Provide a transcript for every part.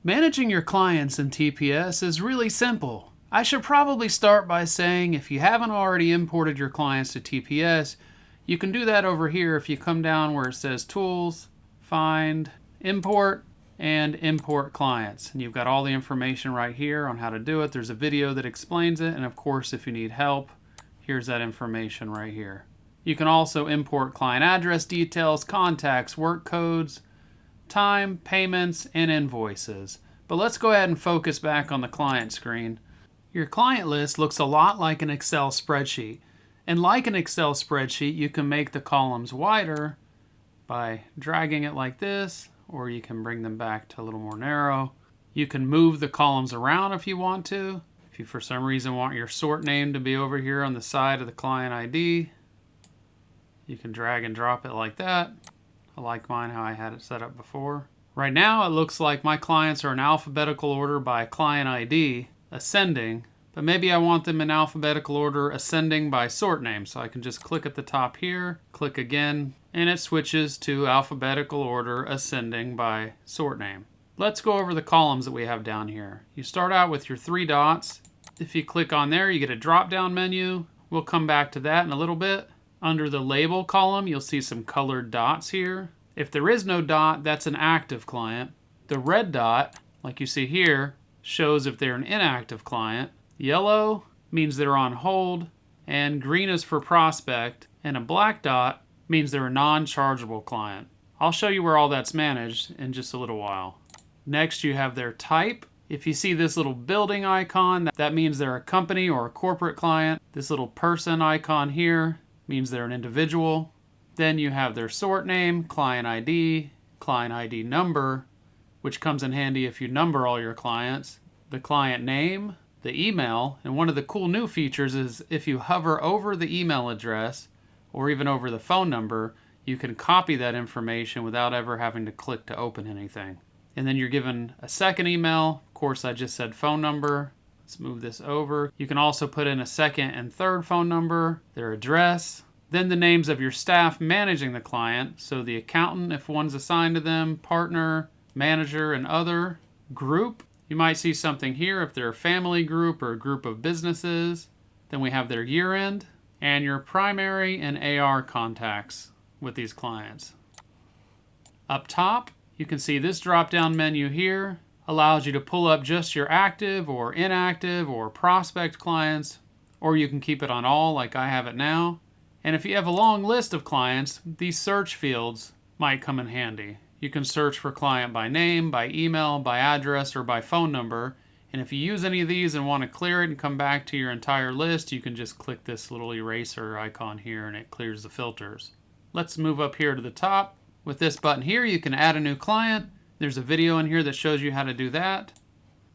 Managing your clients in TPS is really simple. I should probably start by saying if you haven't already imported your clients to TPS, you can do that over here if you come down where it says Tools, Find, Import, and Import Clients. And you've got all the information right here on how to do it. There's a video that explains it, and of course if you need help, here's that information right here. You can also import client address details, contacts, work codes, time, payments, and invoices. But let's go ahead and focus back on the client screen. Your client list looks a lot like an Excel spreadsheet. And like an Excel spreadsheet, you can make the columns wider by dragging it like this, or you can bring them back to a little more narrow. You can move the columns around if you want to. If you for some reason want your sort name to be over here on the side of the client ID, you can drag and drop it like that. I like mine how I had it set up before. Right now it looks like my clients are in alphabetical order by client ID, ascending, but maybe I want them in alphabetical order ascending by sort name. So I can just click at the top here, click again, and it switches to alphabetical order ascending by sort name. Let's go over the columns that we have down here. You start out with your 3 dots. If you click on there, you get a drop-down menu. We'll come back to that in a little bit. Under the label column, you'll see some colored dots here. If there is no dot, that's an active client. The red dot, like you see here, shows if they're an inactive client. Yellow means they're on hold, and green is for prospect, and a black dot means they're a non-chargeable client. I'll show you where all that's managed in just a little while. Next, you have their type. If you see this little building icon, that means they're a company or a corporate client. This little person icon here means they're an individual. Then you have their sort name, client ID number, which comes in handy if you number all your clients, the client name, the email, and one of the cool new features is if you hover over the email address or even over the phone number, you can copy that information without ever having to click to open anything. And then you're given a second email. Of course, I just said phone number. Let's move this over. You can also put in a second and third phone number, their address, then the names of your staff managing the client. So the accountant, if one's assigned to them, partner, manager, and other. Group, you might see something here if they're a family group or a group of businesses. Then we have their year end and your primary and AR contacts with these clients. Up top, you can see this drop-down menu here allows you to pull up just your active or inactive or prospect clients, or you can keep it on all like I have it now. And if you have a long list of clients, these search fields might come in handy. You can search for client by name, by email, by address, or by phone number. And if you use any of these and want to clear it and come back to your entire list, you can just click this little eraser icon here and it clears the filters. Let's move up here to the top. With this button here, you can add a new client. There's a video in here that shows you how to do that.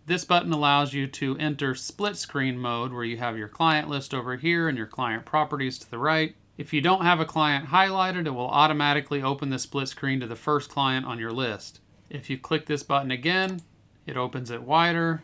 This button allows you to enter split screen mode where you have your client list over here and your client properties to the right. If you don't have a client highlighted, it will automatically open the split screen to the first client on your list. If you click this button again, it opens it wider,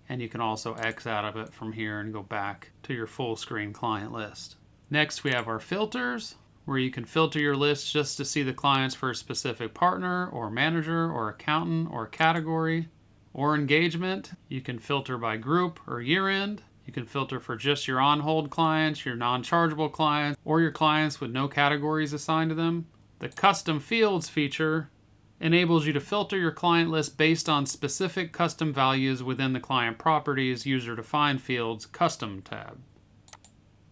and you can also X out of it from here and go back to your full screen client list. Next, we have our filters, where you can filter your list just to see the clients for a specific partner or manager or accountant or category or engagement. You can filter by group or year end. You can filter for just your on-hold clients, your non-chargeable clients, or your clients with no categories assigned to them. The custom fields feature enables you to filter your client list based on specific custom values within the client properties user-defined fields custom tab.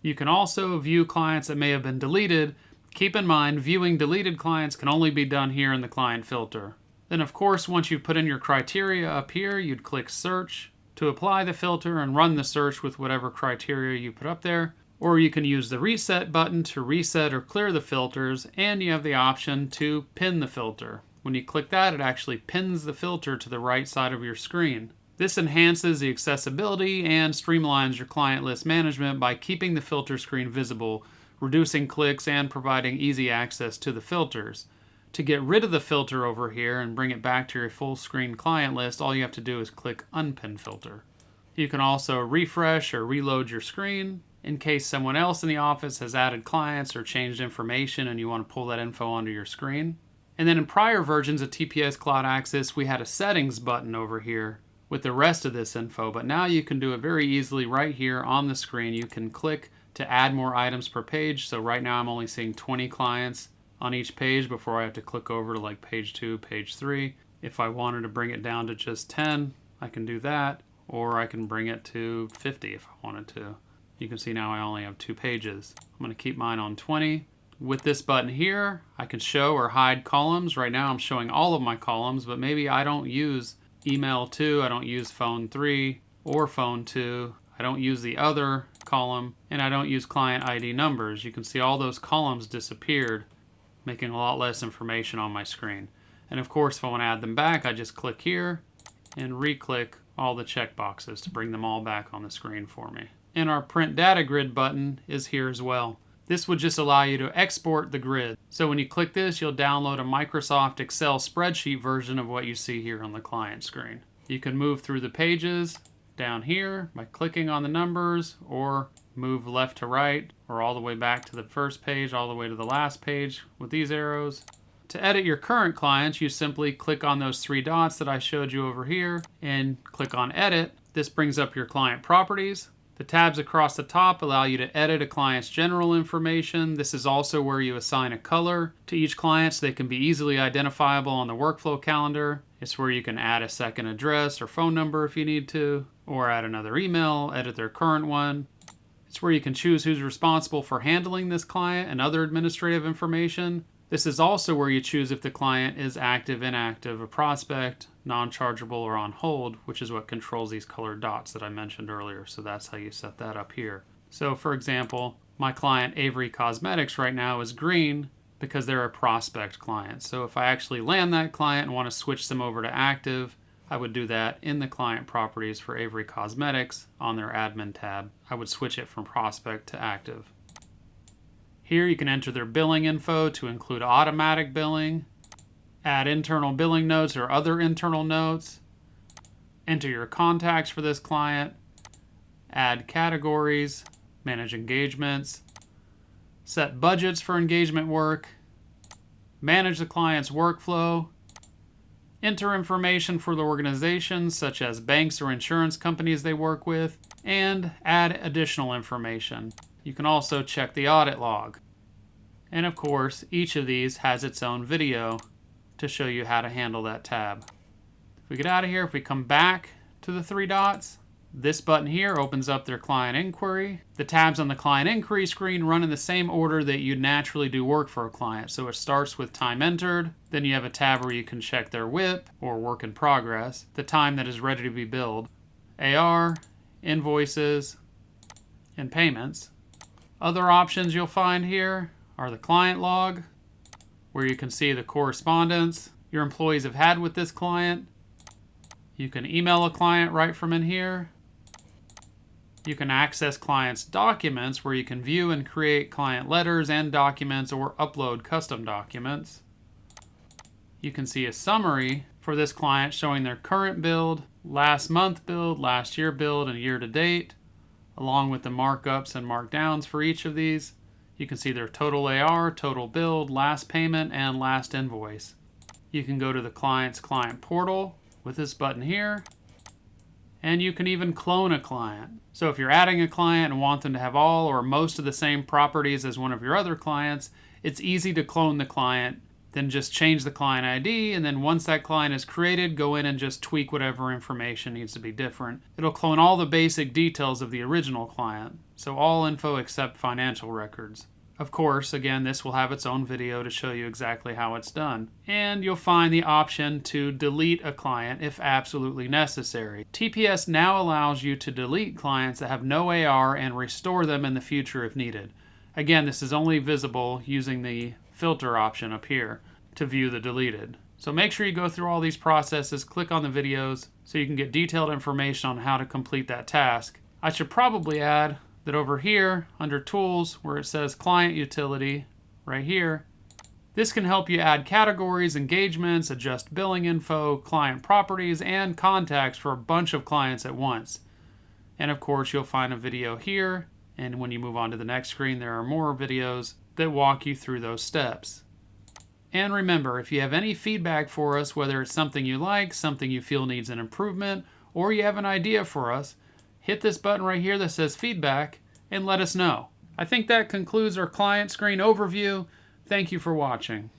You can also view clients that may have been deleted. Keep in mind, viewing deleted clients can only be done here in the client filter. Then of course, once you've put in your criteria up here, you'd click search to apply the filter and run the search with whatever criteria you put up there. Or you can use the reset button to reset or clear the filters, and you have the option to pin the filter. When you click that, it actually pins the filter to the right side of your screen. This enhances the accessibility and streamlines your client list management by keeping the filter screen visible, reducing clicks, and providing easy access to the filters. To get rid of the filter over here and bring it back to your full screen client list, all you have to do is click Unpin Filter. You can also refresh or reload your screen in case someone else in the office has added clients or changed information and you want to pull that info onto your screen. And then in prior versions of TPS Cloud Axis, we had a settings button over here with the rest of this info, but now you can do it very easily right here on the screen. You can click to add more items per page. So right now I'm only seeing 20 clients on each page before I have to click over to like page 2, page 3. If I wanted to bring it down to just 10, I can do that, or I can bring it to 50 if I wanted to. You can see now I only have 2 pages. I'm going to keep mine on 20. With this button here, I can show or hide columns. Right now I'm showing all of my columns, but maybe I don't use email 2, I don't use phone 3 or phone 2, I don't use the other column, and I don't use client ID numbers. You can see all those columns disappeared, making a lot less information on my screen. And of course, if I want to add them back, I just click here and re-click all the checkboxes to bring them all back on the screen for me. And our print data grid button is here as well. This would just allow you to export the grid. So when you click this, you'll download a Microsoft Excel spreadsheet version of what you see here on the client screen. You can move through the pages down here by clicking on the numbers, or move left to right, or all the way back to the first page, all the way to the last page with these arrows. To edit your current clients, you simply click on those 3 dots that I showed you over here and click on Edit. This brings up your client properties. The tabs across the top allow you to edit a client's general information. This is also where you assign a color to each client so they can be easily identifiable on the workflow calendar. It's where you can add a second address or phone number if you need to, or add another email, edit their current one. It's where you can choose who's responsible for handling this client and other administrative information. This is also where you choose if the client is active, inactive, a prospect, non-chargeable, or on hold, which is what controls these colored dots that I mentioned earlier. So that's how you set that up here. So for example, my client Avery Cosmetics right now is green because they're a prospect client. So if I actually land that client and want to switch them over to active, I would do that in the client properties for Avery Cosmetics on their admin tab. I would switch it from prospect to active. Here you can enter their billing info to include automatic billing, add internal billing notes or other internal notes, enter your contacts for this client, add categories, manage engagements, set budgets for engagement work, manage the client's workflow, enter information for the organizations such as banks or insurance companies they work with, and add additional information. You can also check the audit log. And of course, each of these has its own video to show you how to handle that tab. If we get out of here, if we come back to the 3 dots, this button here opens up their client inquiry. The tabs on the client inquiry screen run in the same order that you naturally do work for a client. So it starts with time entered, then you have a tab where you can check their WIP, or work in progress, the time that is ready to be billed, AR, invoices, and payments. Other options you'll find here are the client log, where you can see the correspondence your employees have had with this client. You can email a client right from in here. You can access clients' documents, where you can view and create client letters and documents or upload custom documents. You can see a summary for this client showing their current build, last month build, last year build, and year to date, along with the markups and markdowns for each of these. You can see their total AR, total build, last payment, and last invoice. You can go to the client's client portal with this button here, and you can even clone a client. So if you're adding a client and want them to have all or most of the same properties as one of your other clients, it's easy to clone the client. Then just change the client ID, and then once that client is created, go in and just tweak whatever information needs to be different. It'll clone all the basic details of the original client, so all info except financial records. Of course, again, this will have its own video to show you exactly how it's done. And you'll find the option to delete a client if absolutely necessary. TPS now allows you to delete clients that have no AR and restore them in the future if needed. Again, this is only visible using the filter option up here to view the deleted. So make sure you go through all these processes, click on the videos so you can get detailed information on how to complete that task. I should probably add that over here under Tools, where it says Client Utility, right here, this can help you add categories, engagements, adjust billing info, client properties, and contacts for a bunch of clients at once. And of course, you'll find a video here, and when you move on to the next screen, there are more videos that walk you through those steps. And remember, if you have any feedback for us, whether it's something you like, something you feel needs an improvement, or you have an idea for us, hit this button right here that says feedback and let us know. I think that concludes our client screen overview. Thank you for watching.